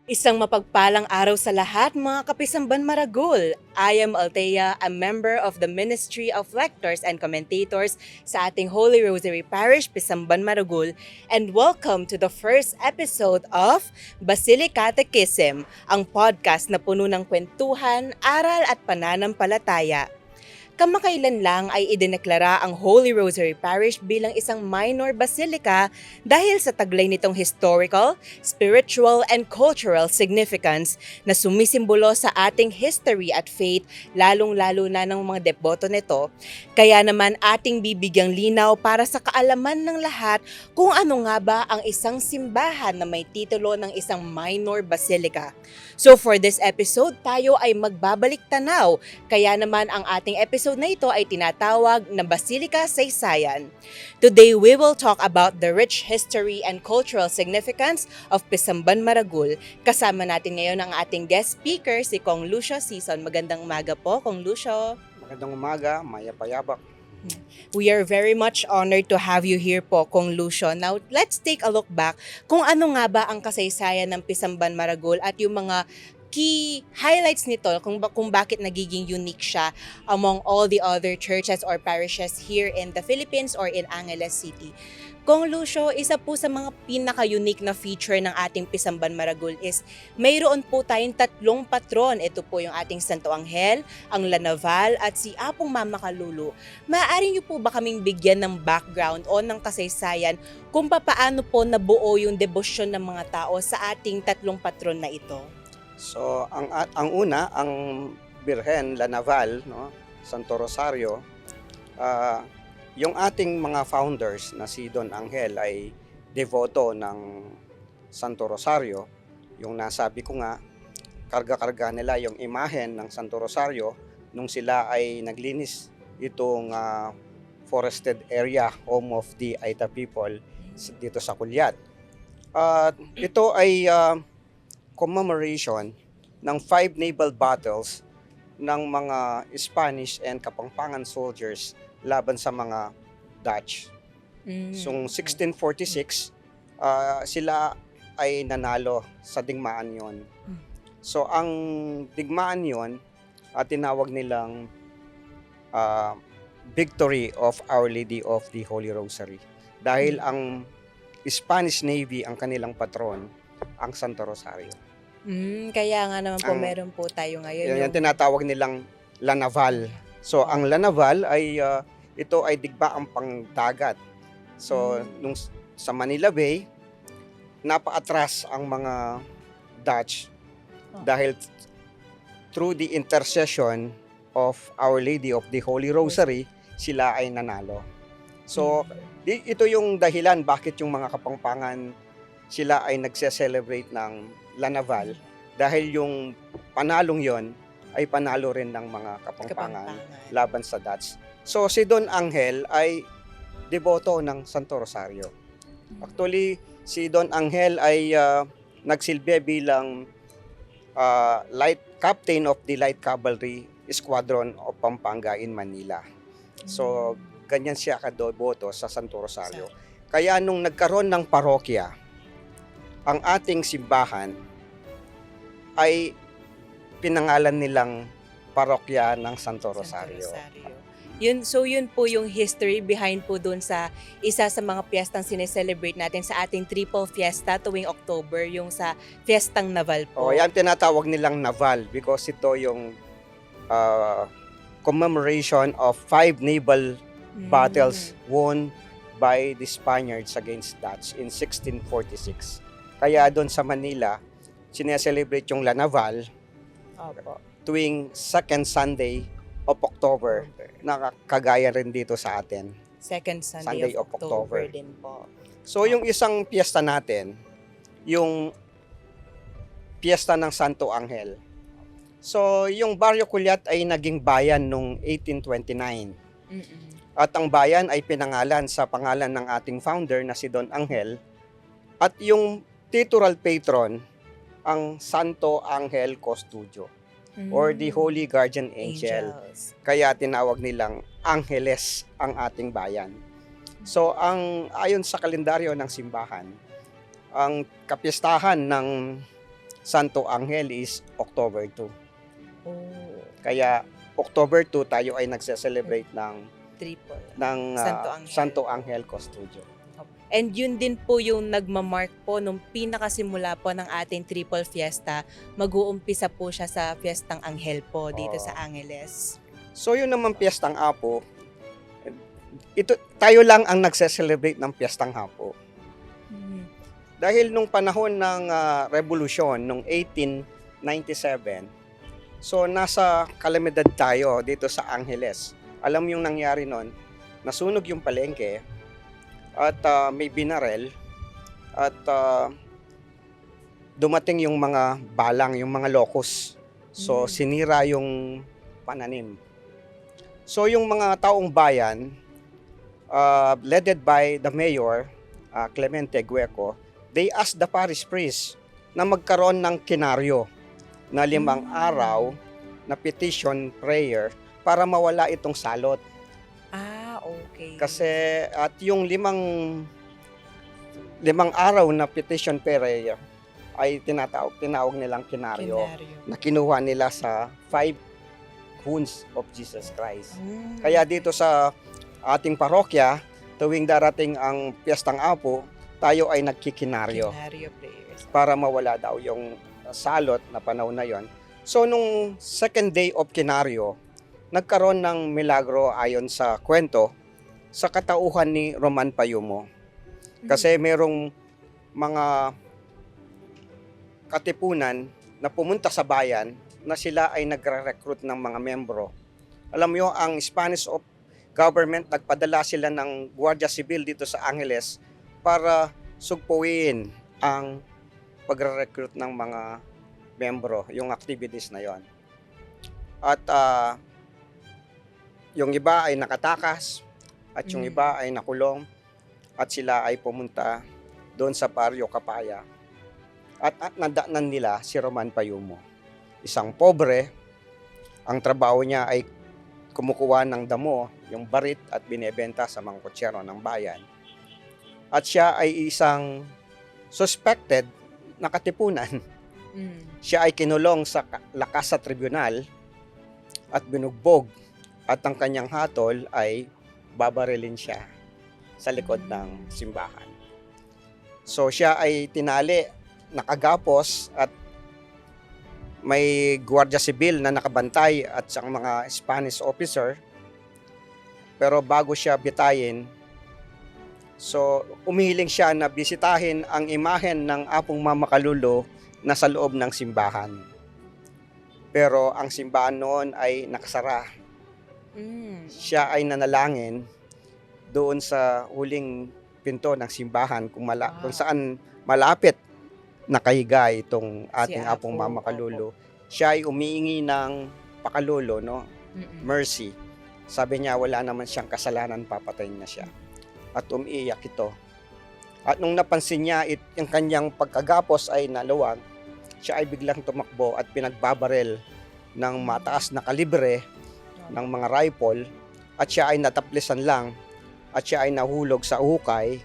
Isang mapagpalang araw sa lahat mga kapisamban maragul. I am Althea, a member of the Ministry of Lectors and Commentators sa ating Holy Rosary Parish, Pisamban Maragul, and welcome to the first episode of Basilic Catechism, ang podcast na puno ng kwentuhan, aral at pananampalataya. Kamakailan lang ay idineklara ang Holy Rosary Parish bilang isang minor basilica dahil sa taglay nitong historical, spiritual, and cultural significance na sumisimbolo sa ating history at faith, lalong-lalo na ng mga deboto nito. Kaya naman ating bibigyang linaw para sa kaalaman ng lahat kung ano nga ba ang isang simbahan na may titulo ng isang minor basilica. So for this episode, tayo ay magbabalik tanaw. Kaya naman ang ating episode na ito ay tinatawag na Basilica Saysayan. Today, we will talk about the rich history and cultural significance of Pisamban Maragul. Kasama natin ngayon ang ating guest speaker, si Kong Lucio Sison. Magandang umaga po, Kong Lucio. Magandang umaga, Maya Payabak. We are very much honored to have you here po, Kong Lucio. Now, let's take a look back kung ano nga ba ang kasaysayan ng Pisamban Maragul at yung mga key highlights nito kung bakit nagiging unique siya among all the other churches or parishes here in the Philippines or in Angeles City. Kong Lucio, isa po sa mga pinaka-unique na feature ng ating Pisamban Maragul is mayroon po tayong tatlong patron. Ito po yung ating Santo Anghel, ang La Naval at si Apong Mama Kalulu. Maaari niyo po ba kaming bigyan ng background o ng kasaysayan kung paano po nabuo yung debosyon ng mga tao sa ating tatlong patron na ito? So, ang una, ang Birhen, La Naval, no? Santo Rosario, yung ating mga founders na si Don Angel ay devoto ng Santo Rosario. Yung nasabi ko nga, karga-karga nila yung imahen ng Santo Rosario nung sila ay naglinis itong forested area, home of the Aita people dito sa Kulyat. Ito ay commemoration ng 5 naval battles ng mga Spanish and Kapampangan soldiers laban sa mga Dutch. So 1646, sila ay nanalo sa digmaan yon. So ang digmaan yon, tinawag nilang Victory of Our Lady of the Holy Rosary. Dahil ang Spanish Navy ang kanilang patron, ang Santo Rosario. Kaya nga naman po meron po tayo ngayon. Yan tinatawag nilang La Naval. So ang La Naval ay ito ay digbaang pangdagat. So nung sa Manila Bay, napaatras ang mga Dutch dahil through the intercession of Our Lady of the Holy Rosary, sila ay nanalo. So ito yung dahilan bakit yung mga Kapampangan sila ay nagse-celebrate ng La Naval, dahil yung panalong yon ay panalo rin ng mga Kapampangan laban sa Dutch. So si Don Angel ay deboto ng Santo Rosario. Actually, si Don Angel ay nagsilbi bilang light captain of the Light Cavalry Squadron of Pampanga in Manila. So ganyan siya kadeboto sa Santo Rosario. Kaya nung nagkaroon ng parokya, ang ating simbahan ay pinangalan nilang parokya ng Santo Rosario. Yun po yung history behind po dun sa isa sa mga piyestang sineselebrate natin sa ating triple fiesta tuwing October, yung sa Fiestang Naval po. Yan tinatawag nilang Naval because ito yung commemoration of 5 naval battles won by the Spaniards against Dutch in 1646. Kaya doon sa Manila, sineselebrate yung La Naval tuwing second Sunday of October, na kagaya rin dito sa atin. Second Sunday of October din po. So yung isang piyesta natin, yung piyesta ng Santo Angel. So yung Barrio Kulyat ay naging bayan noong 1829. At ang bayan ay pinangalan sa pangalan ng ating founder na si Don Angel. At yung titular patron, ang Santo Angel Custodio or the Holy Guardian Angel. Kaya tinawag nilang Angeles ang ating bayan. So ayon sa kalendaryo ng simbahan, ang kapistahan ng Santo Angel is October 2. Oh, Kaya October 2 tayo ay nagse-celebrate triple. ng Santo Angel. Santo Angel Custodio. And yun din po yung nagmamark po nung pinakasimula po ng ating triple fiesta. Mag-uumpisa po siya sa Fiestang Anghel po dito Oo. sa Angeles. So yun naman Piyestang Apo, ito tayo lang ang nagse-celebrate ng Piyestang Apo. Dahil nung panahon ng revolusyon nung 1897, so nasa kalamidad tayo dito sa Angeles. Alam yung nangyari nun, nasunog yung palengke at may binarel at dumating yung mga balang, yung mga locust. So sinira yung pananim. So yung mga taong bayan, led by the mayor, Clemente Gueco, they asked the parish priest na magkaroon ng kinaryo na 5 araw na petition prayer para mawala itong salot. Okay. Kasi at yung 5 araw na petition prayer ay tinawag nilang kinaryo na kinuha nila sa 5 wounds of Jesus Christ. Kaya dito sa ating parokya, tuwing darating ang Piyestang Apo, tayo ay nagkikinaryo prayers. para mawala daw yung salot na panahon na yon. So nung second day of kinaryo, nagkaroon ng milagro ayon sa kwento sa katauhan ni Roman Payumo. Kasi merong mga katipunan na pumunta sa bayan na sila ay nagre-recruit ng mga membro. Alam mo, ang Spanish government nagpadala sila ng Guardia Civil dito sa Angeles para sugpuin ang pagre-recruit ng mga membro, yung activities na yon. At yung iba ay nakatakas at yung iba ay nakulong at sila ay pumunta doon sa Barrio Kapaya. At nadaanan nila si Roman Payumo. Isang pobre, ang trabaho niya ay kumukuha ng damo, yung barit at binebenta sa mga kutsero ng bayan. At siya ay isang suspected na katipunan. Siya ay kinulong sa lakas sa tribunal at binugbog at ang kanyang hatol ay babarilin siya sa likod ng simbahan. So siya ay tinali, nakagapos at may Guardia Civil na nakabantay at sa mga Spanish officer. Pero bago siya bitayin, so umihiling siya na bisitahin ang imahen ng Apong Mamakalulu na sa loob ng simbahan. Pero ang simbahan noon ay nakasara. Siya ay nanalangin doon sa huling pinto ng simbahan kung saan malapit nakahiga itong ating Apong Mamakalulu. Siya ay umiingi ng pakalolo, no? Mercy. Sabi niya wala naman siyang kasalanan, papatayin na siya. At umiiyak ito. At nung napansin niya yung kanyang pagkagapos ay naluwag, siya ay biglang tumakbo at pinagbabarel ng mataas na kalibre ng mga rifle at siya ay nataplisan lang at siya ay nahulog sa hukay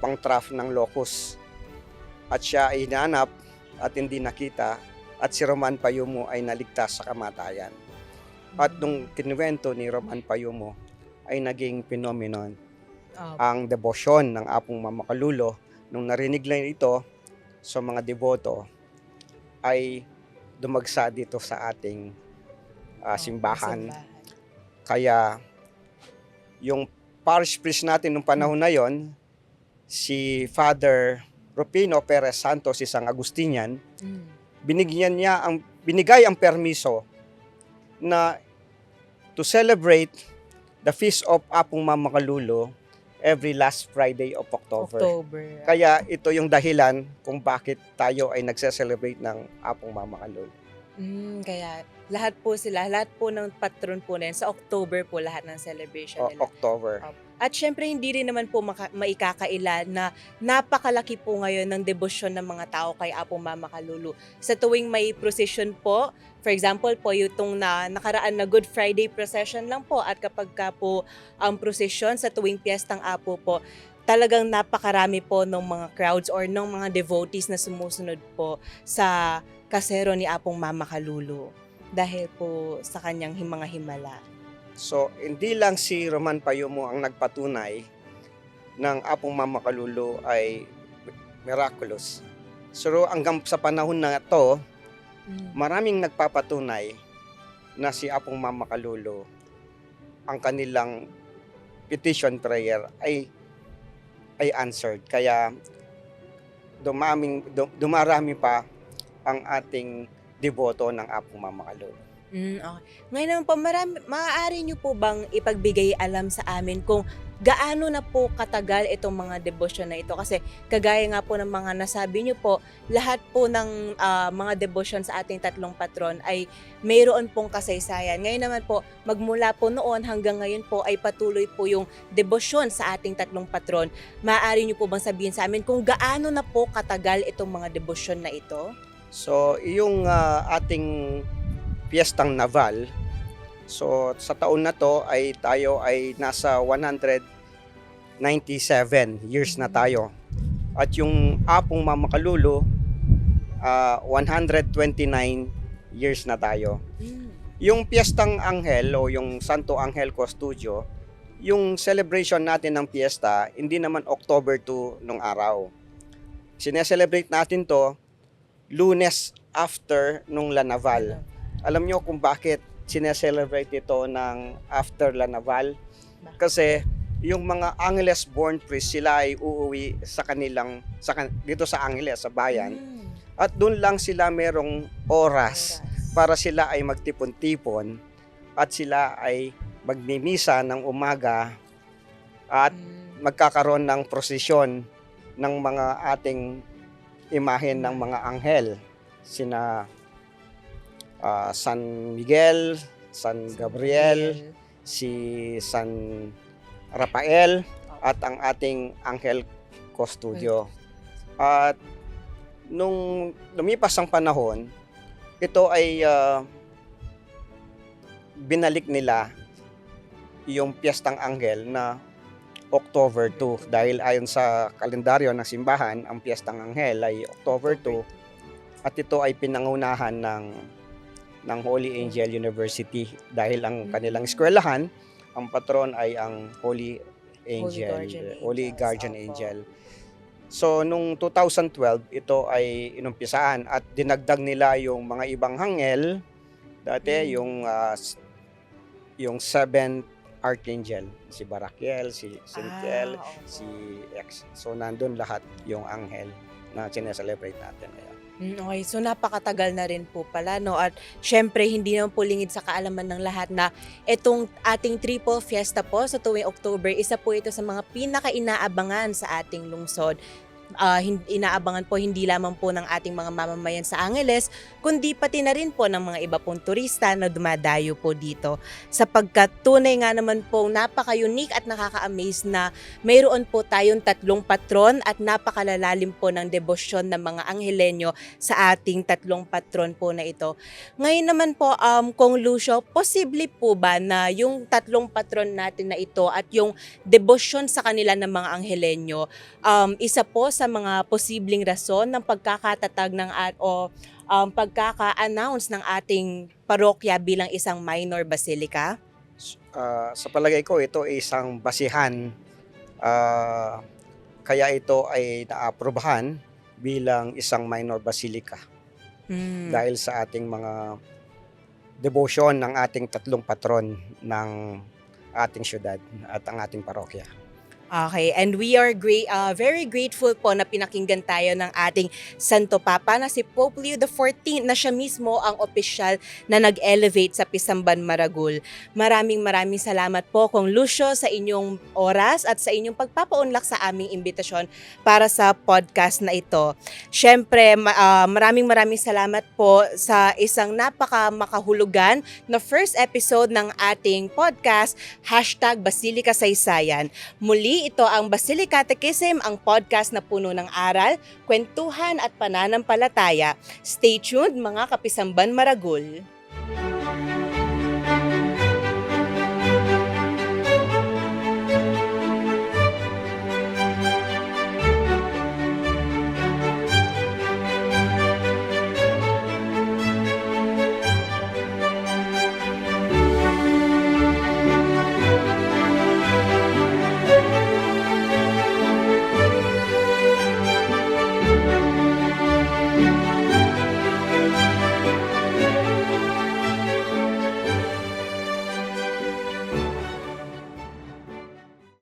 pang traf ng locust. At siya ay hinanap at hindi nakita at si Roman Payumo ay naligtas sa kamatayan. At nung kinuwento ni Roman Payumo ay naging phenomenon ang debosyon ng Apong Mamakalulu. Nung narinig lang ito sa mga deboto ay dumagsa dito sa ating simbahan. Kaya yung parish priest natin nung panahon na yon, si Father Rufino Perez Santos, isang Agustinian, binigay ang permiso na to celebrate the Feast of Apong Mamakalulu every last Friday of October. Kaya ito yung dahilan kung bakit tayo ay nagse-celebrate ng Apong Mamakalulu. Kaya lahat po ng patron po na yun, sa October po lahat ng celebration nila. October. At syempre hindi rin naman po maikakaila na napakalaki po ngayon ng debosyon ng mga tao kay Apong Mamakalulu. Sa tuwing may procession po, for example po yung nakaraan na Good Friday procession lang po, at kapag ka po ang procession sa tuwing Piyestang Apo po, talagang napakarami po ng mga crowds or ng mga devotees na sumusunod po sa kasero ni Apong Mama Kalulu dahil po sa kanyang mga himala. So, hindi lang si Roman Payumo ang nagpatunay ng Apong Mama Kalulu ay miraculous. So, hanggang sa panahon na to, maraming nagpapatunay na si Apong Mama Kalulu, ang kanilang petition prayer ay answered. Kaya dumarami pa ang ating deboto ng Apong Mama Kalulu. Okay. Ngayon naman po, maaari nyo po bang ipagbigay alam sa amin kung gaano na po katagal itong mga debosyon na ito? Kasi kagaya nga po ng mga nasabi nyo po, lahat po ng mga debosyon sa ating tatlong patron ay mayroon pong kasaysayan. Ngayon naman po, magmula po noon hanggang ngayon po ay patuloy po yung debosyon sa ating tatlong patron. Maaari nyo po bang sabihin sa amin kung gaano na po katagal itong mga debosyon na ito? So, yung ating Piyestang Naval, so sa taon na to ay tayo ay nasa 197 years na tayo. At yung Apong Mama Kalulu, 129 years na tayo. Yung Piyestang Anghel o yung Santo Anghel Custodio, yung celebration natin ng piyesta, hindi naman October 2 nung araw. Sineselebrate natin to Lunes after nung La Naval. Alam nyo kung bakit sineselebrate ito ng after La Naval? Kasi yung mga Angeles born priest, sila ay uuwi sa dito sa Angeles, sa bayan. At doon lang sila merong oras para sila ay magtipon-tipon at sila ay magmimisa ng umaga at magkakaroon ng prosesyon ng mga ating imahen ng mga anghel. Sina San Miguel, San Gabriel, si San Rafael at ang ating Anghel Custodio. At nung lumipas ang panahon, ito ay binalik nila yung Piyestang Anghel na October 2 dahil ayon sa kalendaryo ng simbahan, ang Piyestang Anghel ay October 2 at ito ay pinangunahan ng Holy Angel University dahil ang kanilang eskwelahan, ang patron ay ang Holy Guardian Angel. So nung 2012 ito ay inumpisaan at dinagdag nila yung mga ibang anghel. Dati yung seventh archangel, si Barakiel, si Sintiel, si X. So nandun lahat yung anghel na sineselebrate natin ngayon. Okay, so napakatagal na rin po pala, no? At syempre, hindi naman po lingid sa kaalaman ng lahat na itong ating Triple Fiesta po sa tuwing October, isa po ito sa mga pinaka-inaabangan sa ating lungsod. Inaabangan po hindi lamang po ng ating mga mamamayan sa Angeles, kundi pati na rin po ng mga iba pong turista na dumadayo po dito. Sapagkat tunay nga naman po napaka-unique at nakaka-amaze na mayroon po tayong tatlong patron at napakalalalim po ng debosyon ng mga Anghelenyo sa ating tatlong patron po na ito. Ngayon naman po, Kong Lucio, posible po ba na yung tatlong patron natin na ito at yung debosyon sa kanila ng mga Anghelenyo, isa po sa mga posibleng rason ng pagkakatatag pagkaka-announce ng ating parokya bilang isang minor basilica? Sa palagay ko, ito ay isang basihan. Kaya ito ay naaprubahan bilang isang minor basilica. Dahil sa ating mga devotion ng ating tatlong patron ng ating syudad at ang ating parokya. Okay, and we are very grateful po na pinakinggan tayo ng ating Santo Papa na si Pope Leo XIV na siya mismo ang opisyal na nag-elevate sa Pisamban Maragul. Maraming salamat po Kong Lucio sa inyong oras at sa inyong pagpapaunlak sa aming imbitasyon para sa podcast na ito. Siyempre, maraming salamat po sa isang napaka-makahulugan na first episode ng ating podcast, #Basilika Saysayan. Muli, ito ang Basilica Catecism, ang podcast na puno ng aral, kwentuhan at pananampalataya. Stay tuned mga Kapisamban Maragul. Maragol.